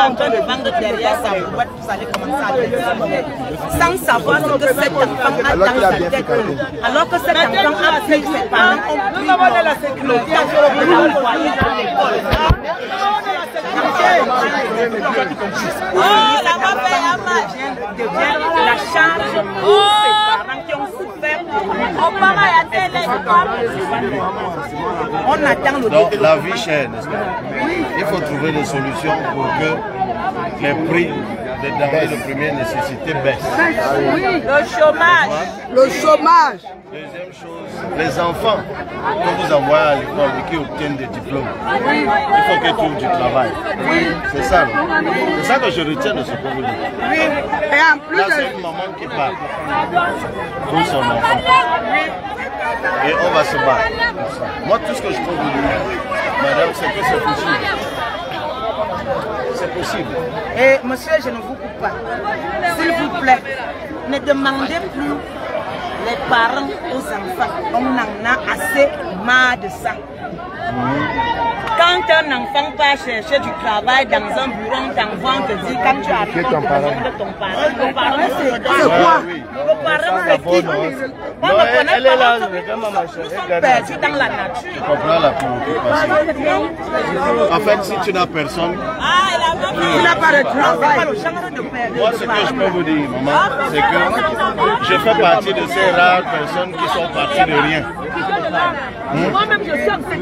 en train de vendre derrière sa boîte, vous allez commencer à dire sans savoir ce que cet enfant a dans sa tête. Alors que cet enfant a pris ses parents, ont pris le temps de l'envoyer à l'école. Oh, ça va faire un match. Devient la charge pour ses parents qui ont souffert. On attend le donc, la vie chère, n'est-ce pas? Il faut trouver des solutions pour que les prix des denrées de première nécessité baissent. Oui, le chômage. Le chômage. Deuxième chose, les enfants que vous envoyez à l'école et qui obtiennent des diplômes, il faut qu'ils trouvent du travail. C'est ça, c'est ça que je retiens de ce que vous dites. Oui. Et en plus, là, c'est une maman qui part pour son enfant. Et on va se battre. Moi, tout ce que je peux vous dire, madame, c'est que c'est possible. C'est possible. Et monsieur, je ne vous coupe pas. S'il vous plaît, ne demandez plus les parents aux enfants. On en a assez marre de ça. Quand un enfant part chercher du travail dans un bureau, on t'envoie, on te dit quand tu arrives, on te demande de ton parent. Le parent, c'est quoi? Le parent, c'est qui? On ne connaît pas. Nous sommes perdus dans la nature. Tu comprends la préoccupation. En fait, si tu n'as personne, tu n'as pas de travail. Moi, ce que je peux vous dire, maman, c'est que je fais partie de ces rares personnes qui sont parties de rien.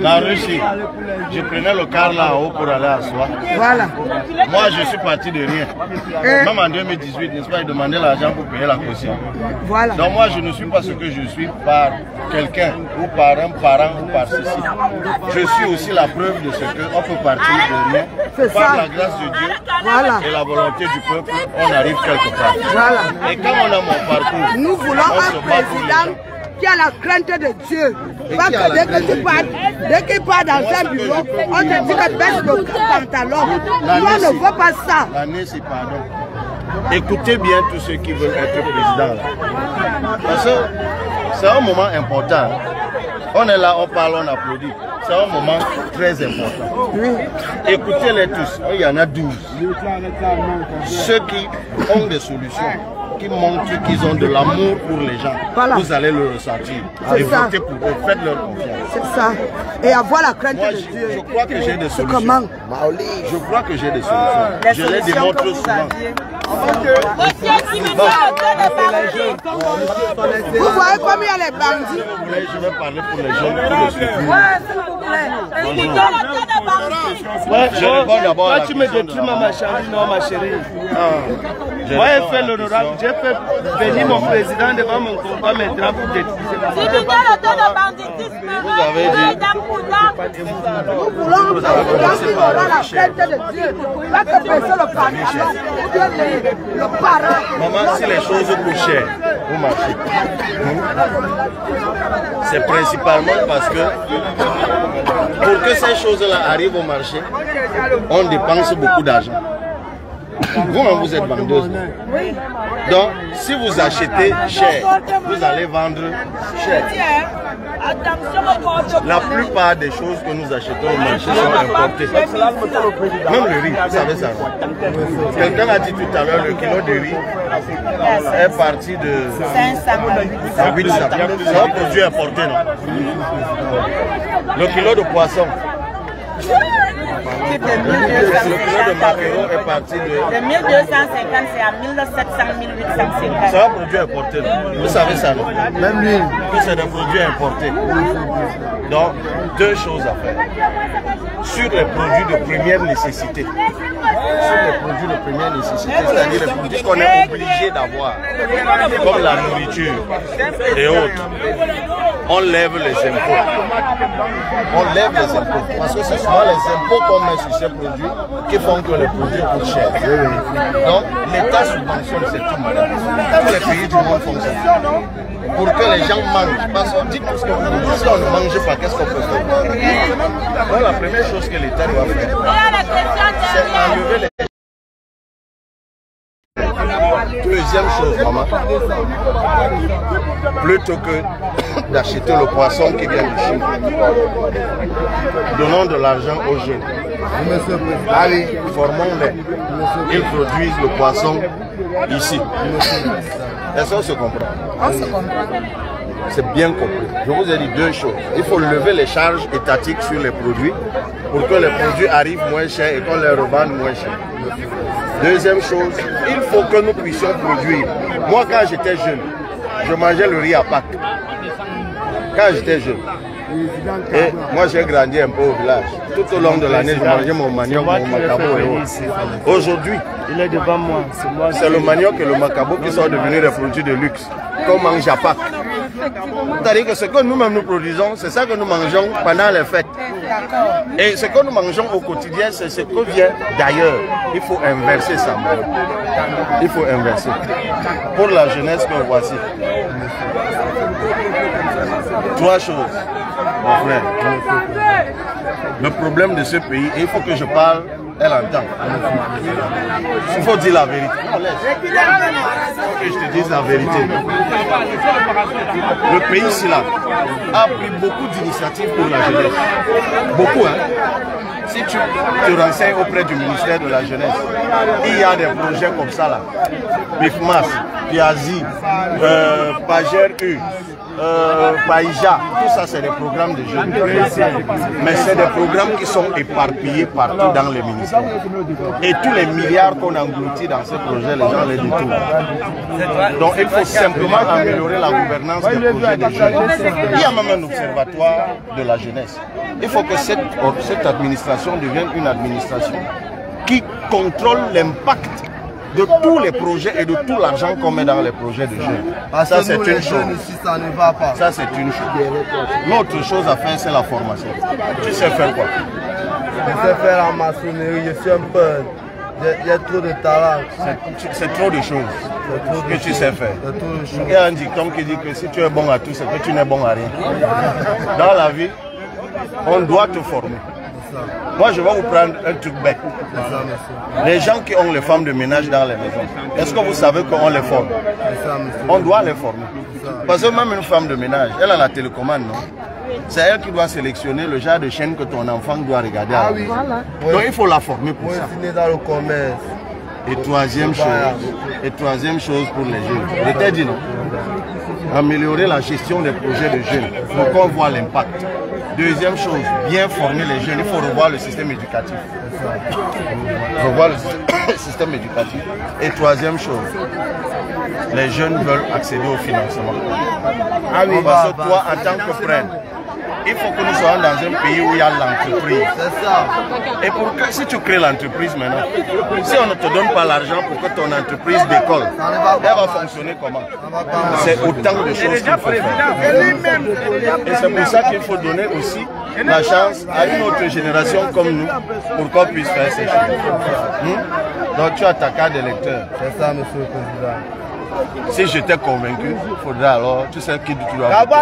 La Russie, je prenais le car là-haut pour aller à Soie. Voilà. Moi, je suis parti de rien. Même en 2018, n'est-ce pas, ils demandaient l'argent pour payer la caution. Voilà. Donc moi, je ne suis pas ce que je suis par quelqu'un, ou par un parent, ou par ceci. Je suis aussi la preuve de ce qu'on peut partir de rien. Par la grâce de Dieu et la volonté du peuple, on arrive quelque part. Voilà. Et quand on a mon parcours, nous voulons un président qui a la crainte de Dieu. Parce que dès qu'il part dans un bureau, on te dit que baisse le pantalon. Moi, ne veux pas ça. L'année, c'est pardon. Écoutez bien tous ceux qui veulent être président. Parce que c'est un moment important. On est là, on parle, on applaudit. C'est un moment très important. Écoutez-les tous. Il y en a 12. Ceux qui ont des solutions, qui montrent qu'ils ont de l'amour pour les gens, vous allez le ressentir. Et votez pour eux, faites-leur confiance. C'est ça. Et avoir la crainte de Dieu. Je crois que j'ai des solutions. Comment? Je crois que j'ai des solutions. Je les démontre souvent. Vous voyez comme il y a les bandits. Si vous voulez, je vais parler pour les jeunes qui le suivent. Ouais, je réponds d'abord. Toi, tu me détruis ma chérie, non, ma chérie. Moi, j'ai fait l'honorable. J'ai fait venir mon président devant mon combat maintenant pour détruire. Vous avez dit. Nous voulons un président qui aura la crainte de Dieu. Pas que baisser le pantalon ou bien le parent. Maman, si les choses coûtent cher, vous marchez. C'est principalement parce que pour que ces choses-là arrivent au marché, on dépense beaucoup d'argent. Vous-même, vous êtes vendeuse. Donc, si vous achetez cher, vous allez vendre cher. La plupart des choses que nous achetons au marché sont importées. Même le riz, vous savez ça. Quelqu'un a dit tout à l'heure, le kilo de riz est parti de 800. C'est un produit importé, non? Le kilo de poisson. Le kilo de maquereau est parti de 1250, c'est à 1700, 1850. C'est un produit importé. Vous savez ça, non? Même l'huile. Que c'est des produits importés. Donc, deux choses à faire. Sur les produits de première nécessité. Sur les produits de première nécessité, c'est-à-dire les produits qu'on est obligé d'avoir, comme la nourriture et autres. On lève les impôts. On lève les impôts. Parce que c'est souvent les impôts qu'on met sur ces produits qui font que les produits coûtent cher. Donc, l'État subventionne cette tout. Tous les pays du monde font ça. Pour que les gens mangent. Parce qu'on dit parce que si on ne mange pas, qu'est-ce qu'on peut faire? Donc, la première chose que l'État doit faire, c'est enlever les Deuxième chose, maman, plutôt que d'acheter le poisson qui vient de Chine, donnons de l'argent aux jeunes. Allez, formons-les. Ils produisent le poisson ici. Est-ce qu'on se comprend? On se comprend. C'est bien compris. Je vous ai dit deux choses. Il faut lever les charges étatiques sur les produits pour que les produits arrivent moins chers et qu'on les revende moins cher. Deuxième chose, il faut que nous puissions produire. Moi, quand j'étais jeune, je mangeais le riz à Pâques. Quand j'étais jeune. Et moi, j'ai grandi un peu au village. Tout au long de l'année, je mangeais mon manioc, mon macabo et autres. Aujourd'hui, il est devant moi. C'est le manioc et le macabo qui sont devenus des produits de luxe, qu'on mange à Pâques. C'est-à-dire que ce que nous-mêmes nous produisons, c'est ça que nous mangeons pendant les fêtes. Et ce que nous mangeons au quotidien, c'est ce que vient d'ailleurs. Il faut inverser ça. Il faut inverser. Pour la jeunesse que voici. Trois choses, mon frère. Le problème de ce pays, et il faut que je parle, elle entend. Il faut dire la vérité. Il faut que je te dise la vérité. Le pays ici là a pris beaucoup d'initiatives pour la jeunesse. Beaucoup, hein. Si tu te renseignes auprès du ministère de la Jeunesse, il y a des projets comme ça là. Bifmas, Piazi, Pager U, Païja, tout ça c'est des programmes de jeunes. Mais c'est des programmes qui sont éparpillés partout dans les ministères. Et tous les milliards qu'on engloutit dans ces projets, les gens les détournent. Donc il faut simplement améliorer la gouvernance des projets des jeunes. Il y a même un observatoire de la jeunesse. Il faut que cette administration devienne une administration qui contrôle l'impact de tous les projets et de tout l'argent qu'on met dans les projets de jeunes. Ça, c'est une chose. Ça ne va pas. Ça, c'est une chose. L'autre chose à faire, c'est la formation. Tu sais faire quoi? Je sais faire la maçonnerie, je suis un peu... Il y a trop de talent. C'est trop de choses que tu sais faire. Il y a un dicton qui dit que si tu es bon à tout, c'est que tu n'es bon à rien. Dans la vie, on doit te former. Moi, je vais vous prendre un truc bête. Les gens qui ont les femmes de ménage dans les maisons, est-ce que vous savez qu'on les forme? On doit les former. Parce que même une femme de ménage, elle a la télécommande, non? C'est elle qui doit sélectionner le genre de chaîne que ton enfant doit regarder. Ah oui. Donc il faut la former pour ça. Dans le commerce. Et troisième chose pour les jeunes. Je t'ai dit non. Améliorer la gestion des projets de jeunes pour qu'on voit l'impact. Deuxième chose, bien former les jeunes. Il faut revoir le système éducatif. Revoir le système éducatif. Et troisième chose, les jeunes veulent accéder au financement. Ah oui, parce que toi, en tant que frère, il faut que nous soyons dans un pays où il y a l'entreprise. C'est ça. Et pour que, si tu crées l'entreprise maintenant, si on ne te donne pas l'argent pour que ton entreprise décolle, elle va fonctionner comment? C'est autant de choses qu'il faut faire. Et c'est pour ça qu'il faut donner aussi la chance à une autre génération comme nous pour qu'on puisse faire ces choses. Donc tu as ta carte d'électeur. C'est ça, monsieur le président. Si j'étais convaincu, il faudra alors, tu sais qui tu dois voter.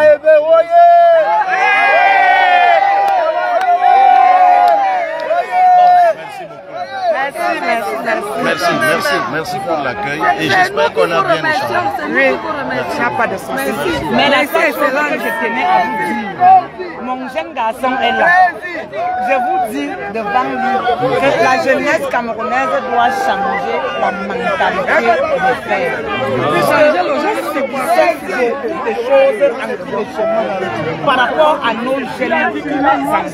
Merci pour l'accueil et j'espère qu'on a bien échangé. Oui, il n'y a pas de souci. Mais la seule chose que je tenais à vous dire, mon jeune garçon est là. Je vous dis devant lui que la jeunesse camerounaise doit changer la mentalité de faire. Changer le geste des choses en le chemin par rapport à nos jeunes enfants.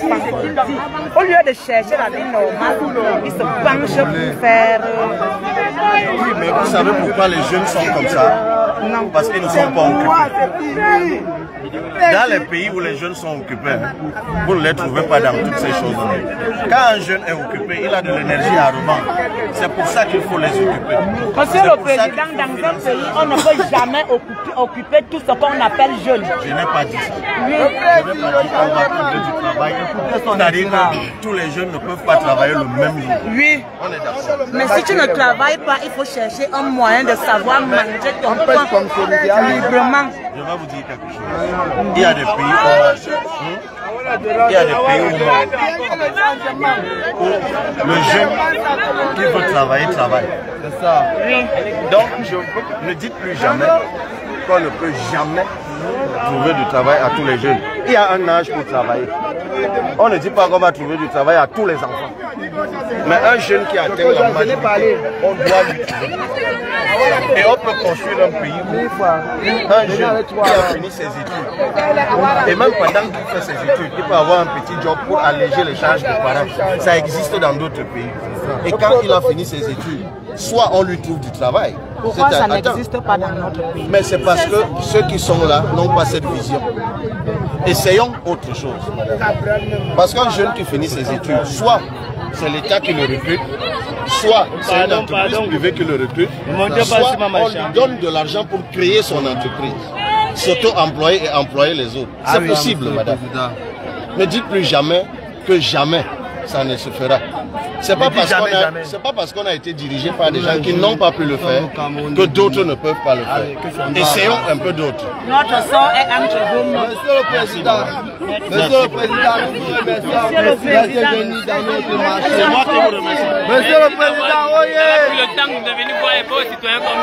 Au lieu de chercher la vie normale, ils se penchent pour faire... Oui, mais vous savez pourquoi les jeunes sont comme ça? Non. Parce qu'ils ne sont pas occupés. Dans les pays où les jeunes sont occupés, vous ne les trouvez pas dans toutes ces choses-là. Quand un jeune est occupé, il a de l'énergie à revendre. C'est pour ça qu'il faut les occuper. Monsieur le Président, dans un pays, on ne peut jamais occuper tout ce qu'on appelle jeune. Je n'ai pas dit ça. Oui. Je n'ai pas dit qu'on va trouver du travail. C'est-à-dire que tous les jeunes ne peuvent pas travailler le même jour. Oui. On est d'accord. Mais si tu ne travailles pas, il faut chercher un moyen de savoir manger ton pain librement. Je vais vous dire quelque chose. Il y a des pays où Il y a des pays où le jeune qui veut travailler, travaille. C'est ça. Donc, ne dites plus jamais qu'on ne peut jamais trouver du travail à tous les jeunes. Il y a un âge pour travailler. On ne dit pas qu'on va trouver du travail à tous les enfants. Mais un jeune qui atteint la majorité, on doit lui trouver. Et on peut construire un pays où un jeune qui a fini ses études, et même pendant qu'il fait ses études, il peut avoir un petit job pour alléger les charges des parents. Ça existe dans d'autres pays. Et quand il a fini ses études, soit on lui trouve du travail. Pourquoi ça n'existe pas dans notre pays? Mais c'est parce que ceux qui sont là n'ont pas cette vision. Essayons autre chose. Parce qu'un jeune qui finit ses études, soit c'est l'État qui le recrute, soit c'est une entreprise privée qui le recrute, soit on lui donne de l'argent pour créer son entreprise, s'auto-employer et employer les autres. C'est possible, madame. Ne dites plus jamais que jamais ça ne se fera. C'est pas parce qu'on a été dirigé par des gens qui n'ont pas pu le faire que d'autres ne peuvent pas le faire. Essayons un peu d'autres. Notre sort est entre vous. Monsieur le Président, Monsieur le Président, C'est moi qui vous remercie. Monsieur le Président, oyez. Le temps de venir voir les beaux citoyens comme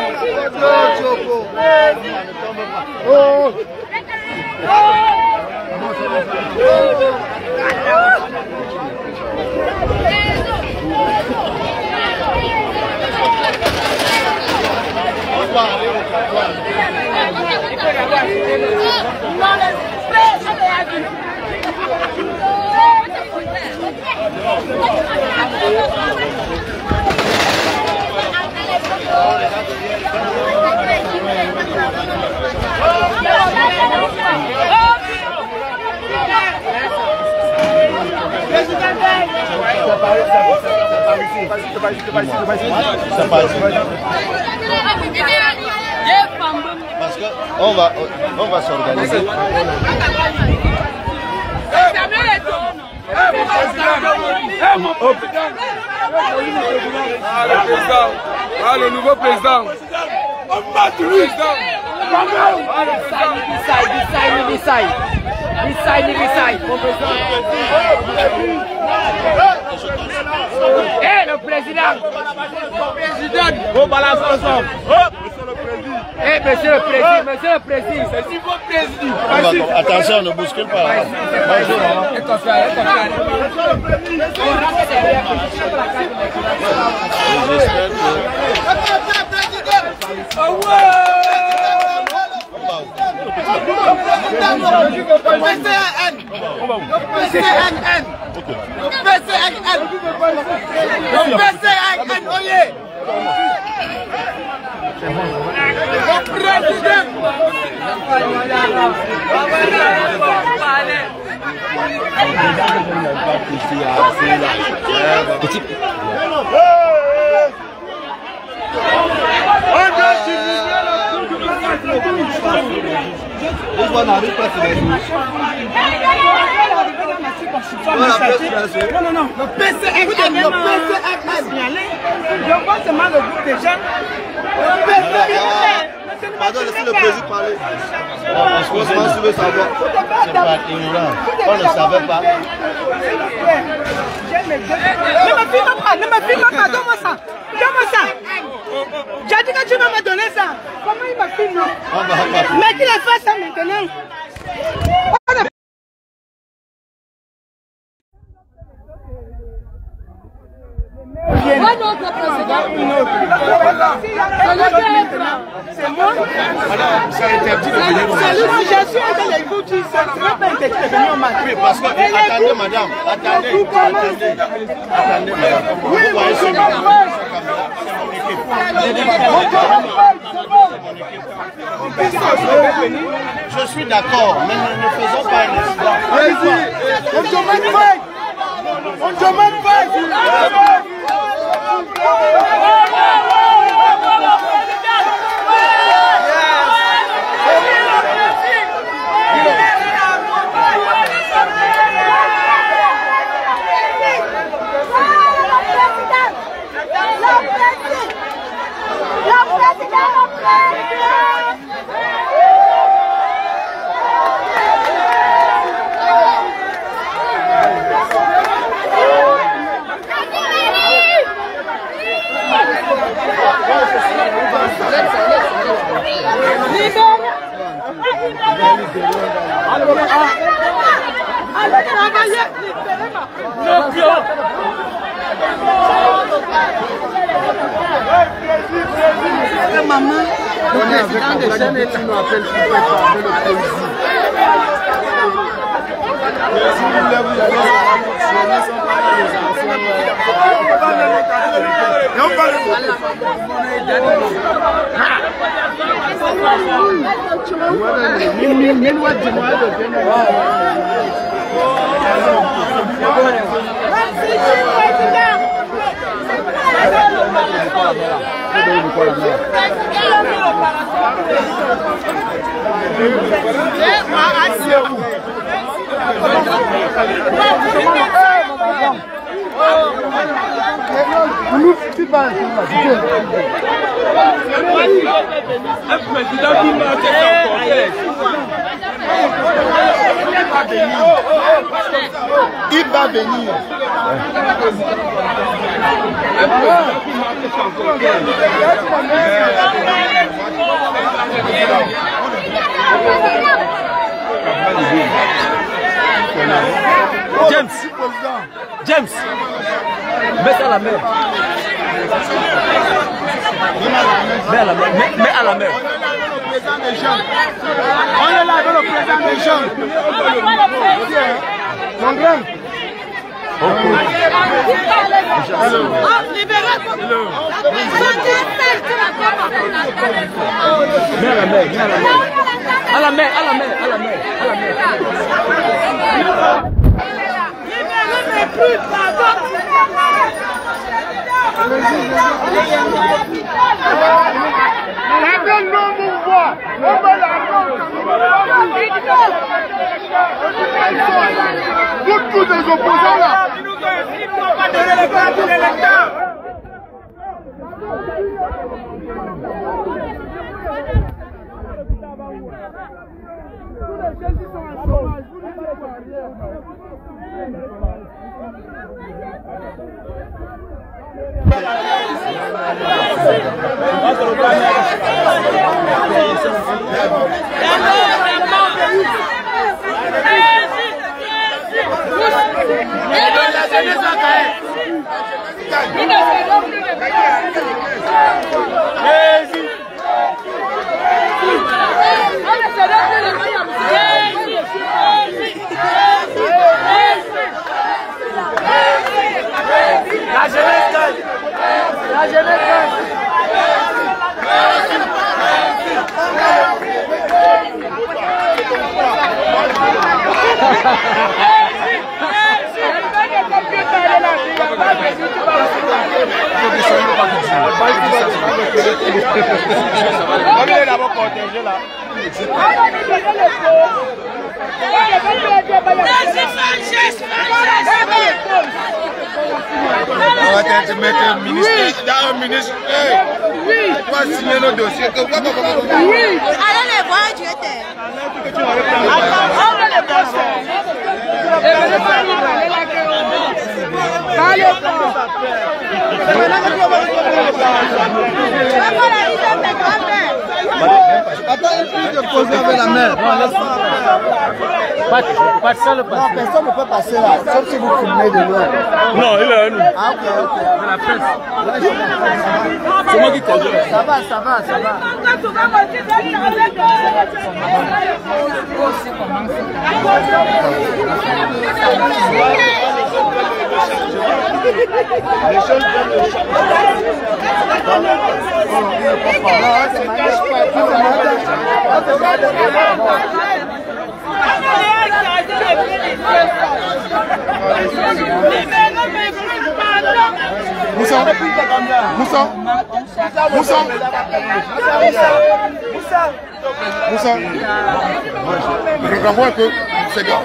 Parce qu'on va s'organiser. Le nouveau président. Eh, le président! Au balance ensemble. Eh, monsieur le président, c'est si votre président. Attention, ne bouscule pas. Non, le PCN, je vois seulement le groupe des jeunes. Pardon, laissez le président parler. Excusez-moi, je veux savoir. C'est pas ignorant. On ne savait pas. Ne me filme pas, donne-moi ça. Donne-moi ça. J'ai dit que tu vas me donner ça. Comment il me filme? Mais qu'il a fait ça maintenant. C'est interdit de venir au marché. Je suis un de l'écoute, ça ne va pas interdit de venir au marché. Oui, parce que, attendez madame, attendez madame. Vous voyez ce madame, c'est mon équipe. Je suis d'accord, mais ne faisons pas un incident. Allez-y, on demande pas. On demande pas. Maman, le président de chaîne est nous appelle pour préparer le président. Si vous voulez vous allez il va venir. James, mets à la mer. Mets à la mer. On est là avec le président des jeunes. Mon grand. À la mer. Tous les opposants là. On va te mettre un ministre dans un ministre. Oui. Tu vas signer nos dossiers. Oui. Allez les voir, tu étais. Attends, il faut de poser avec la mer. Non, personne ne peut passer là, sauf si vous filmez de loin. Non, il est à nous. Ah, ok. La presse. C'est moi qui conduis. Ça va. Moussa, regarde-moi un peu, c'est gars.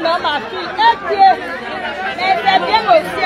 Non, ma fille, un pied. Mais c'est bien aussi.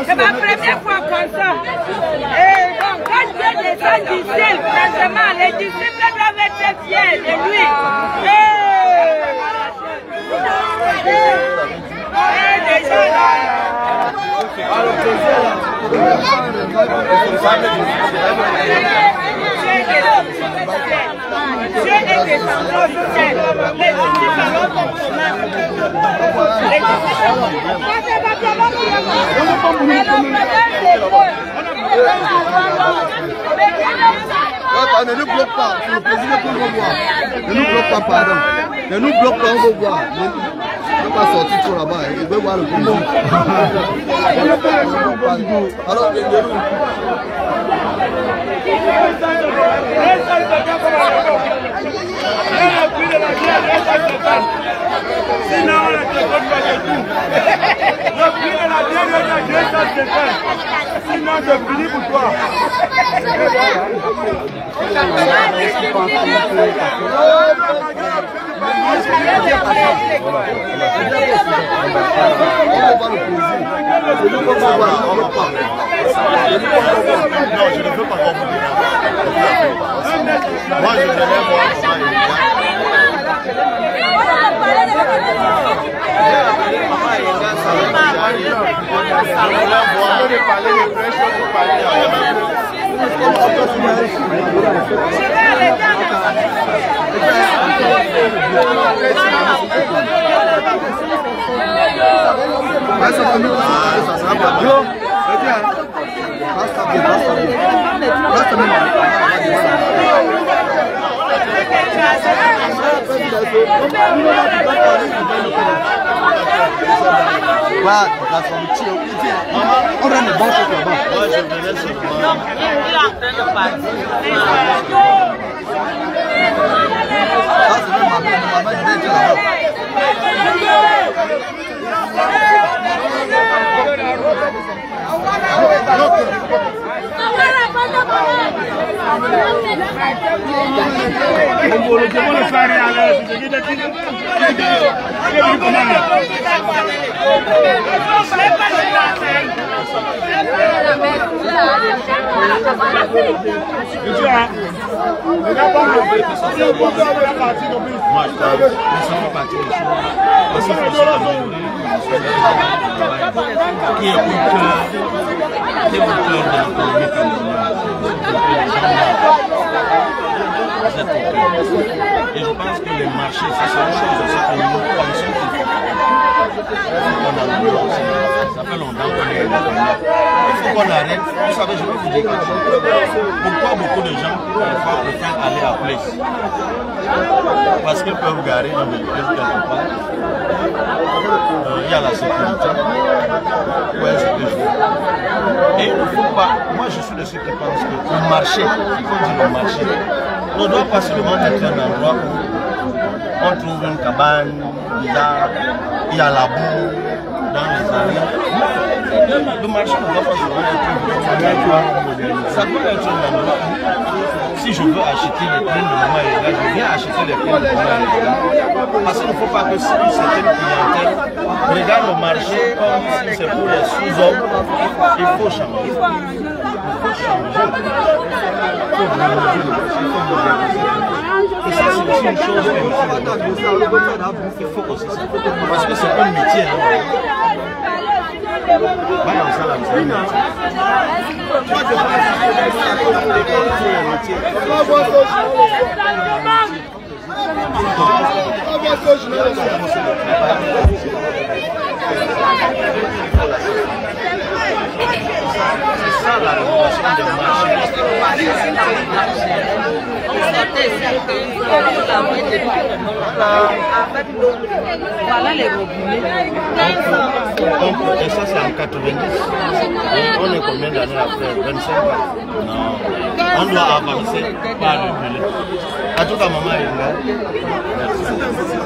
C'est ma première fois comme ça. Et donc, quand Dieu descend du ciel, franchement, les disciples doivent être fiers de lui. Dieu est descendu du ciel. Les disciples Ne nous bloque pas, c'est le président qu'on va voir. Ne nous bloque pas, pardon. Ne nous bloque pas, on va voir. Ne pas sortir trop là-bas, il veut voir le président. Alors, sinon on ne te vote pas de tout. Le prix de la dernière est 250. Sinon c'est fini pour toi. Non, je ne veux pas voir. Moi, je vais voir. on rend les bons trucs là-bas. Moi, je venais sur moi. Il est en train de partir. Ça, c'est même ma mère, je vais dire là-bas. Qui est au cœur de l'économie camerounaise. Et je pense que les marchés, ça c'est une chose aussi que nous pensons qu'il faut. Ça fait longtemps qu'on est là. Il faut qu'on arrête. Vous savez, je vais vous dire quelque chose. Pourquoi beaucoup de gens préfèrent aller à Place? Parce qu'ils peuvent garer dans le Place quelque part. Il y a la sécurité. Ouais, c'est des choses. Et il ne faut pas. Moi, je suis de ceux qui pensent que le marché, il faut dire le marché, ne doit pas seulement être un endroit où on trouve une cabane, il y a la boue dans les allées. Le marché ne doit pas seulement être un endroit. Ça doit être un endroit où, si je veux acheter les prix de moment illégal, je viens acheter les prix de moment illégal. Parce qu'il ne faut pas que si une certaine clientèle regarde le marché comme si c'est pour les sous-hommes. Il faut changer. Il faut changer. Il faut changer. Et ça, c'est aussi une chose qu'il faut que c'est ça. Parce que c'est un métier. C'est ça la révolution des marchés. Voilà les robinets. Et ça c'est en 90. Et on est combien d'années après? 25 ans? Non. On doit avancer par le délai. À tout moment, il est là.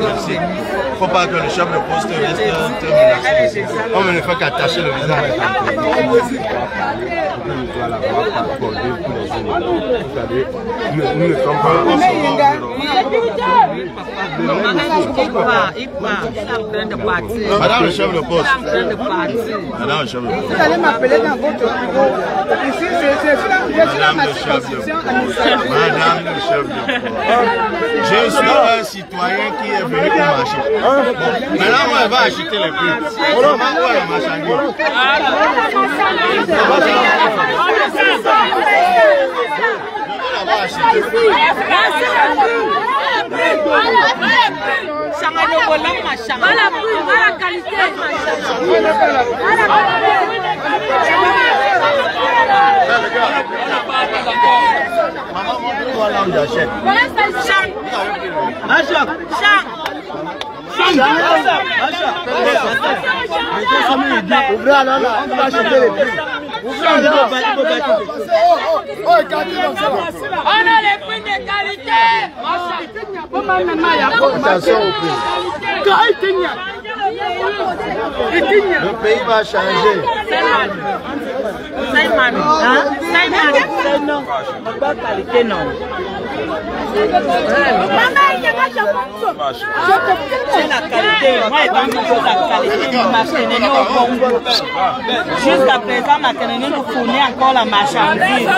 Merci. Il ne faut pas que le chef de poste reste menacé. On ne fait qu'attacher le visage. Nous ne sommes pas au Il part en train de partir. Madame le chef de poste. Il est en train de partir. Madame le chef de poste. Vous allez m'appeler dans votre bureau. Ici, je suis dans ma circonscription administrative. Madame le chef de poste. Je suis un citoyen qui est venu pour marcher. Bon, maintenant, moi, elle va acheter les prix. On va voir la marchandise. là-bas acheter. Maman, montre-toi là où j'achète. Ouvrez là, on va acheter les prix. Ouvrez là, on a les prix de qualité. Attention au prix. Le pays va changer. C'est la qualité. Moi, étant toujours la qualité du Machénéné au Congo. Jusqu'à présent, Machénéné nous fournit encore la marchandise.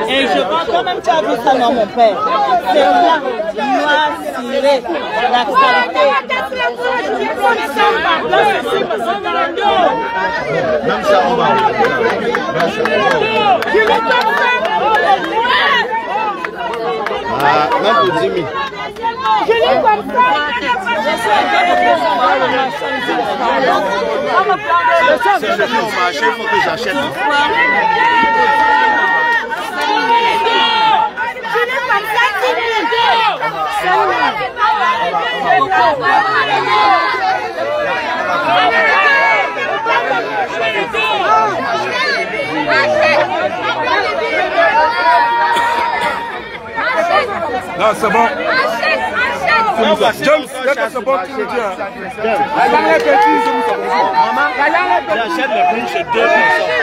Et je pense quand même que tu as vu ça, non, mon père. C'est blanc, noir, ciré, la qualité. Même ça, on va. Ah, même pour 10 000. Je l'ai comme ça. Si je vais au marché, il faut que j'achète. Non, c'est bon. James, c'est bon, tu me dis. J'achète le prix chez 2 personnes.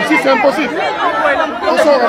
Ici, c'est impossible. On sort, on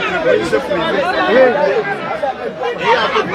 entreprise privée. Et à peu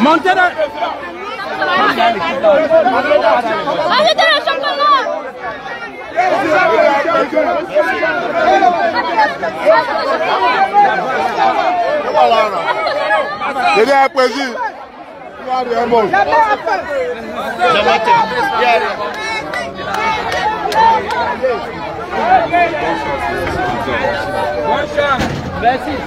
Montez là. Arrêtez le championnat. C'est bien précis. Merci.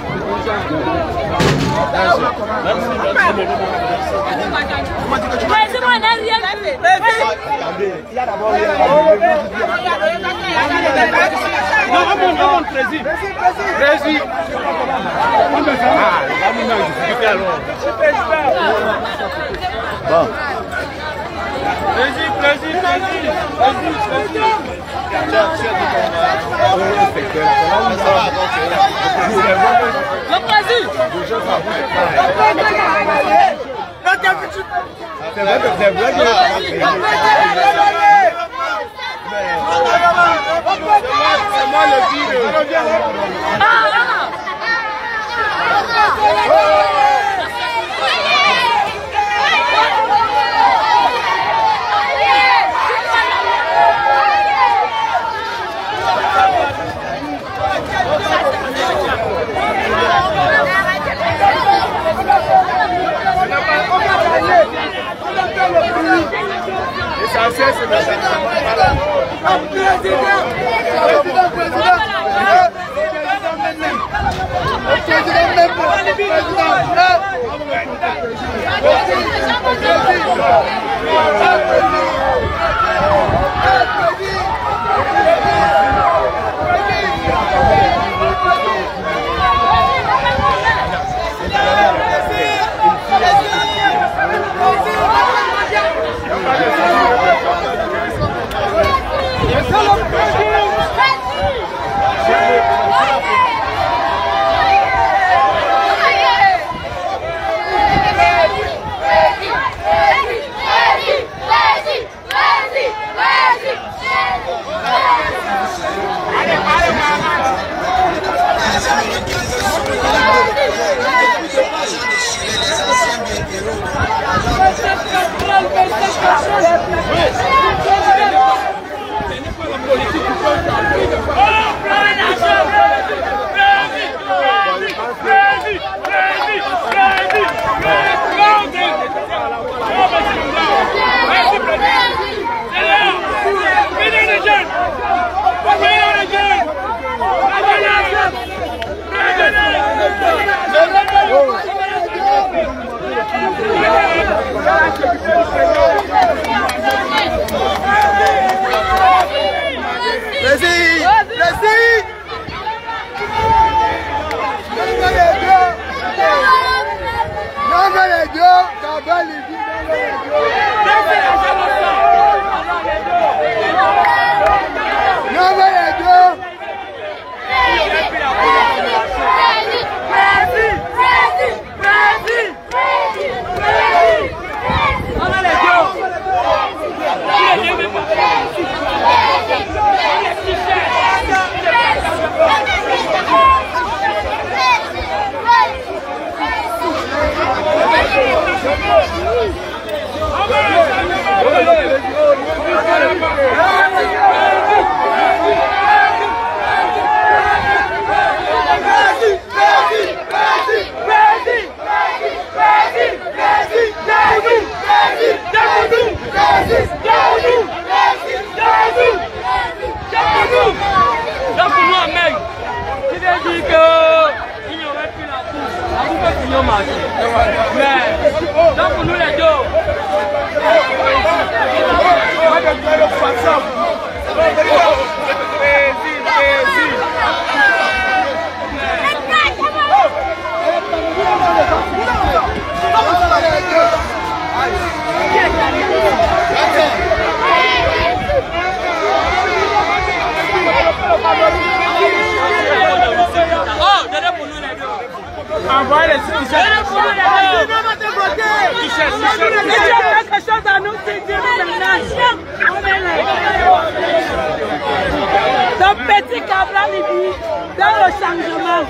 Donc petit Cabral Libye, dans le changement.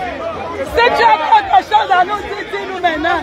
Si tu as quelque chose à nous dire, dis-nous maintenant.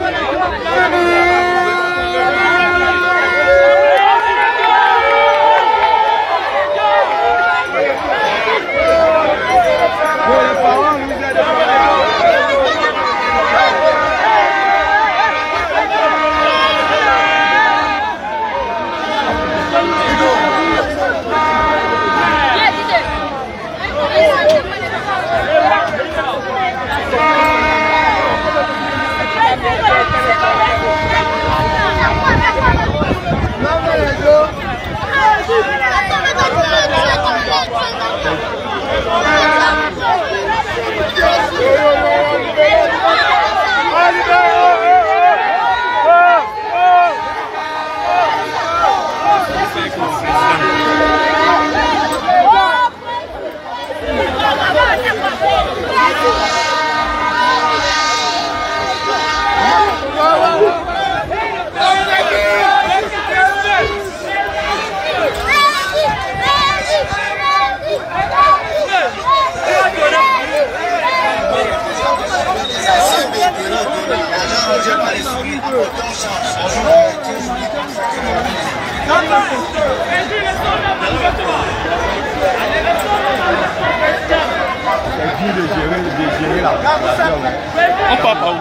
On part par où?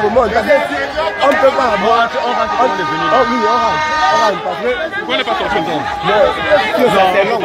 On ne peut pas avoir. On rentre. Oh oui, on rentre. Pourquoi n'est pas sorti le temps? C'est long, c'est long.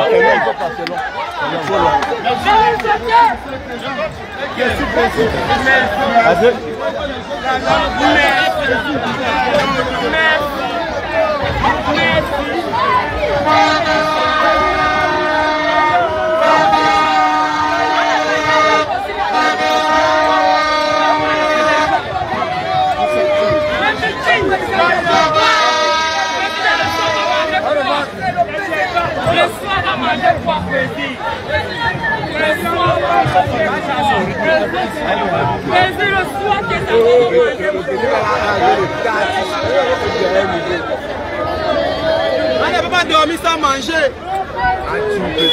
On ne peut pas dormir sans manger.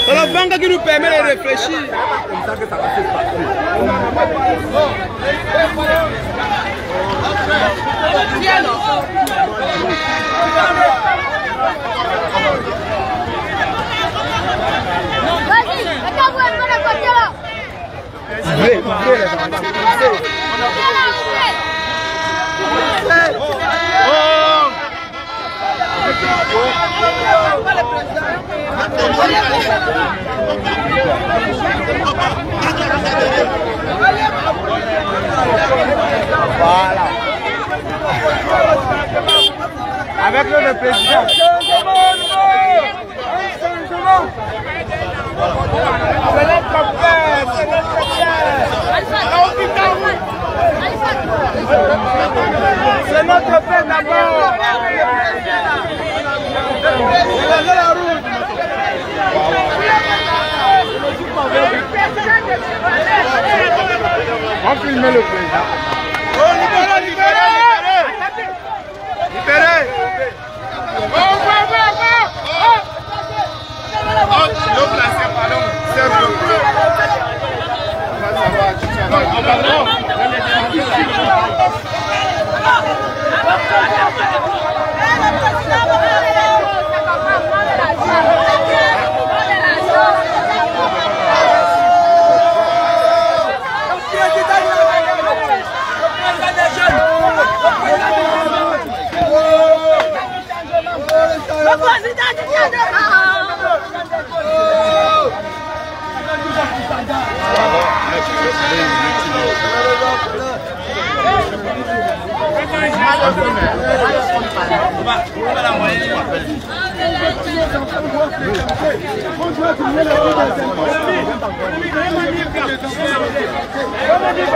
C'est la banque qui nous permet de réfléchir. Comme ça que ça va se passer. Voilà. Avec le président. C'est notre père, c'est notre père. C'est notre père d'abord. On filme le président. Oh, libérez, libérez! Libérez! Le placé, pardon. C'est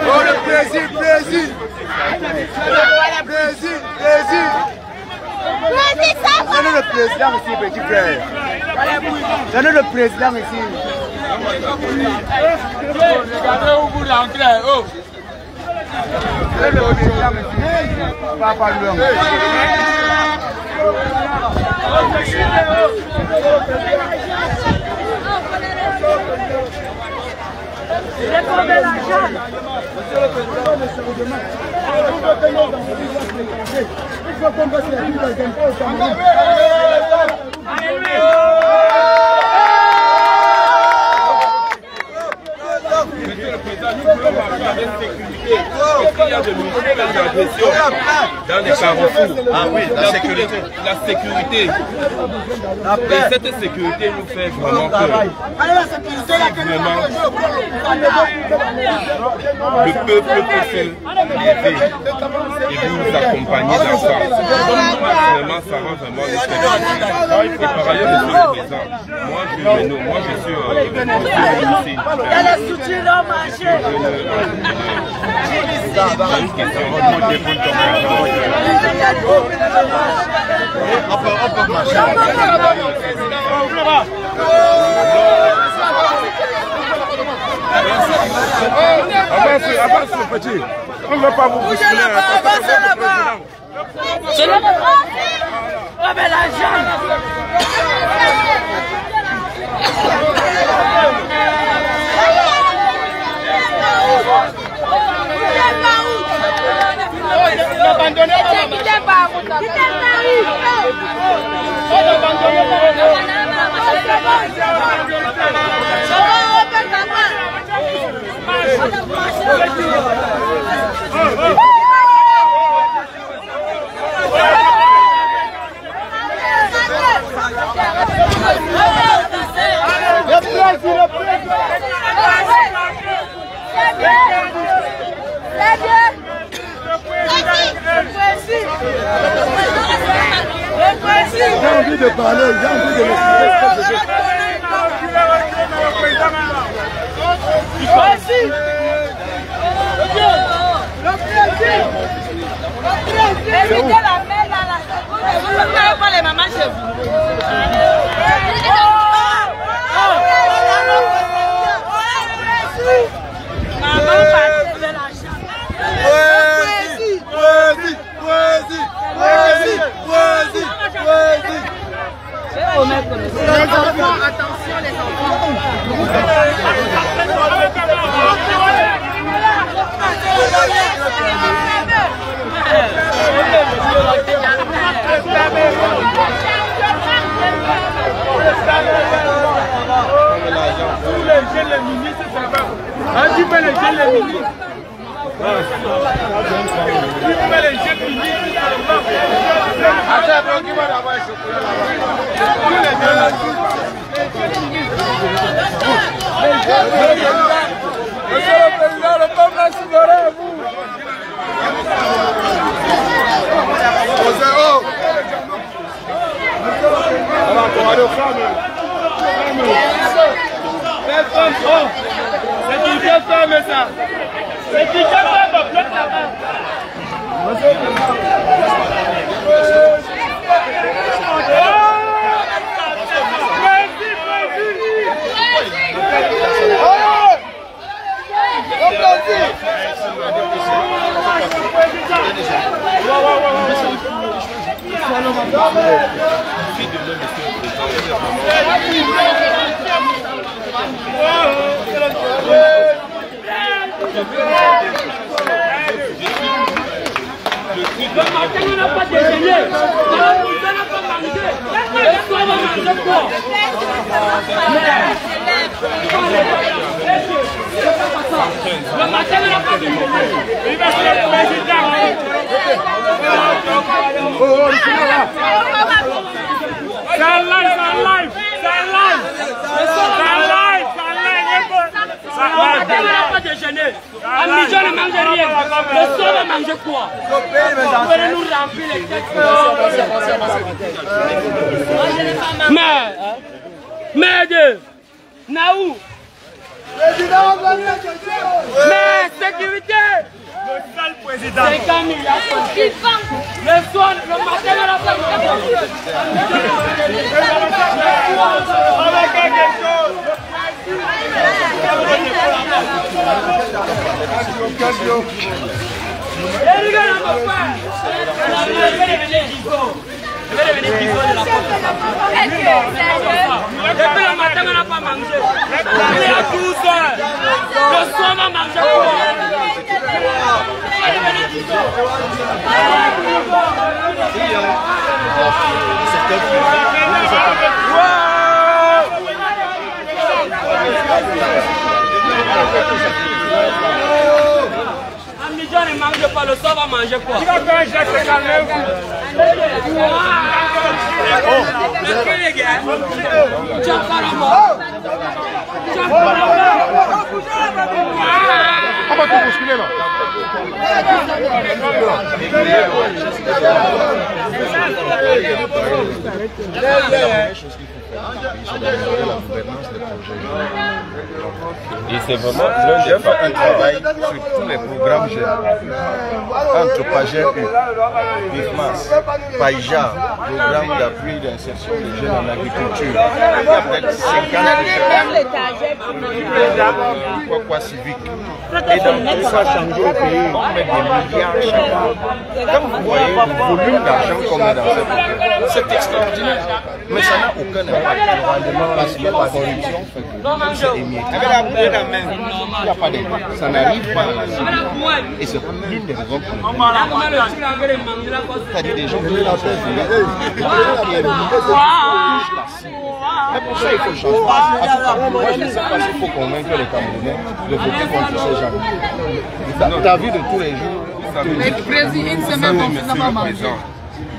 Oh, le Brésil, Brésil. Brésil, Brésil. Donnez le président ici, petit frère. Donnez le président ici. Regardez où vous l'entrez. Oh. Donnez le président ici. Papa Louang. Il y a de multiples agressions dans les carrefours. Ah oui, la sécurité. La sécurité. Et cette sécurité nous fait vraiment peur. Vraiment, le peuple peut se lever et vous accompagner dans ça. Vraiment, ça rend vraiment le spectacle. Et par ailleurs, monsieur le président, moi je suis ici. Avance le petit. On ne va pas vous bousculer. Avancez là-bas. Oh mais la jambe. J'ai envie de parler, j'ai envie de Les enfants, attention les enfants. Tous les jeunes, les ministres, ça va. Un petit peu les jeunes, les ministres. Monsieur le Président, le peuple a souverain à vous. C'est une jeune femme, ça. C'est une jeune femme, bloque là-bas. Le matin, on n'a pas déjeuné. On n'a pas mangé. Le soir, on va manger quoi? Le matin, on n'a pas déjeuné. Il va se le président. C'est un live, c'est un live. C'est un live. C'est un live. On n'a pas déjeuné. À midi, on ne mange rien. Le soir, on va manger quoi? On peut nous remplir les têtes. Merde. Naou. Mais sécurité. Le seul président. 50 milliards. Le soir, le matin, on n'a pas quelque chose. Je vais devenir pivot de la porte. Depuis le matin, on n'a pas mangé. Il est à 12 heures. Le soir, on va manger quoi? Amidjan ne mange pas, le soir va manger quoi? Les gars, tu as pas la mort. Tu as pas la mort. On va tout bousculer là. Et c'est vraiment l'un des fait un travail sur tous les programmes entre Pager et BIFMAS, Païja, programme d'appui d'insertion des jeunes en agriculture. Il y a peut-être 50 quoi civique. Et dans tout ça, changer au pays, on met des milliards chaque année. Quand vous voyez le volume d'argent qu'on met dans c'est extraordinaire. Mais ça n'a aucun impact. Parce que la corruption fait que c'est émietté. Il n'y a pas d'impact. Ça n'arrive pas à la cible. Et c'est l'une des raisons pour lesquelles c'est-à-dire des gens qui ont la mais pour ça, il faut changer. Moi, je ne sais pas s'il faut convaincre les Camerounais de voter contre ces gens. Ta vie de tous les jours.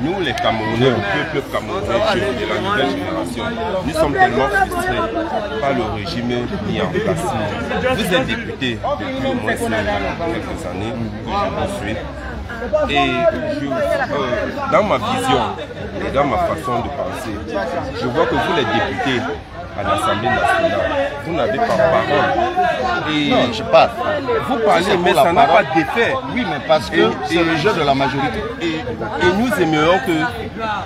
Nous, les Camerounais, le peuple camerounais, de la nouvelle génération, nous sommes tellement frustrés par le régime mis en place. Vous êtes député depuis au moins quelques années, que je suis. Et dans ma vision et dans ma façon de penser, je vois que vous, les députés à l'Assemblée nationale, vous n'avez pas parole. Et non, je parle. Vous parlez, mais ça n'a pas d'effet. Oui, mais parce que c'est le jeu de la majorité. Et nous aimerions que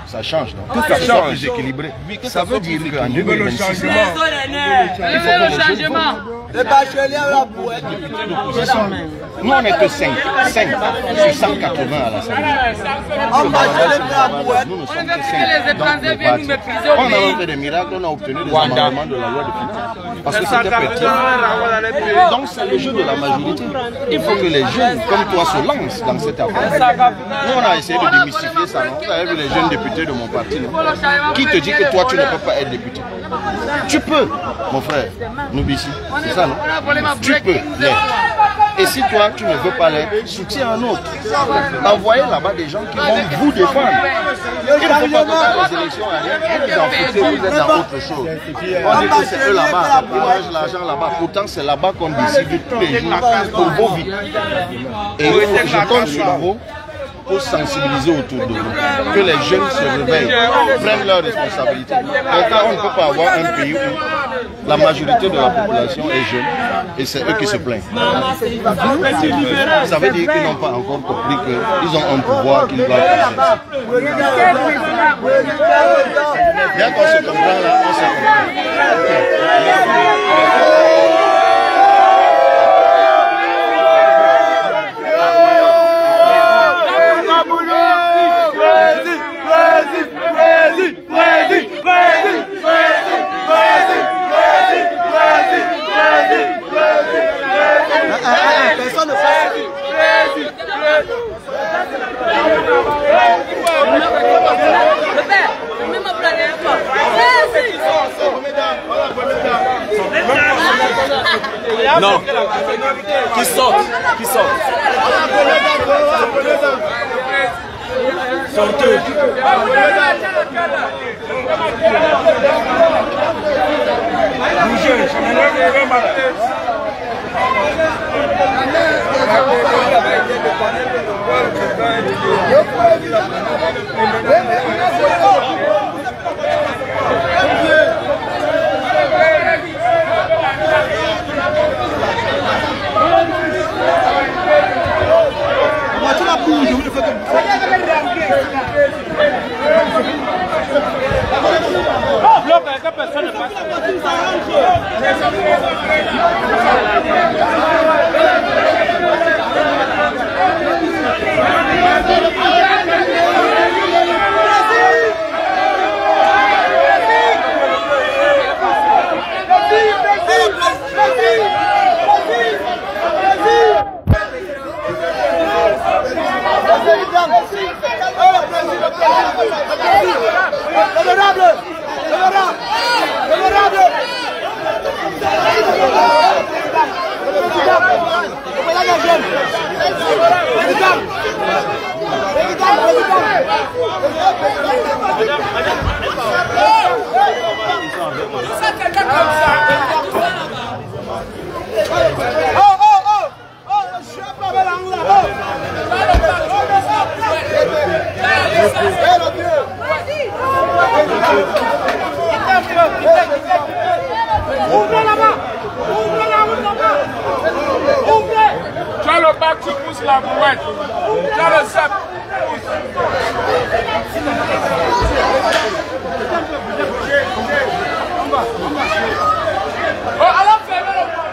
ça change. Donc. Que ça change. Plus équilibré. Oui, que ça veut dire qu'en 2026, il faut que le changement. Les bacheliers là pour être député d'opposition. Nous, on n'est que 5 sur 180 à l'Assemblée. Nous ne sommes que 5. On a fait des miracles, on a obtenu des amendements de la loi de finances. Parce que c'était petit. Donc, c'est le jeu de la majorité. Il faut que les jeunes, comme toi, se lancent dans cette affaire. Nous, on a essayé de démystifier ça. Vous avez vu les jeunes députés de mon parti. Qui te dit que toi, tu ne peux pas être député? Tu peux, mon frère. Noubissi. C'est ça, non? Tu peux l'être. Et si toi, tu ne veux pas l'être, soutiens un autre. Envoyez là-bas des gens qui vont vous défendre. Il ne faut pas que dans les élections, vous vous en foutez, vous êtes dans autre chose. On dit que c'est eux là-bas, ils mangent l'argent là-bas. Pourtant, c'est là-bas qu'on décide tous les jours pour vos vies. Et je compte sur vous pour sensibiliser autour de vous. Que les jeunes se réveillent, prennent leurs responsabilités. Pourtant, on ne peut pas avoir un pays où la majorité de la population est jeune et c'est eux qui se plaignent. Ça veut dire qu'ils n'ont pas encore compris qu'ils ont un pouvoir qu'ils doivent exercer. Bien qu'on se comprenne là, on se comprend. Personne ne fait non, qui sortent, qui sortent. Sortez. Bougez, je me lève ma tête. Personne ne passe. Tu pousses la brouette. Tu as le sep. Oh, alors fermez le porte.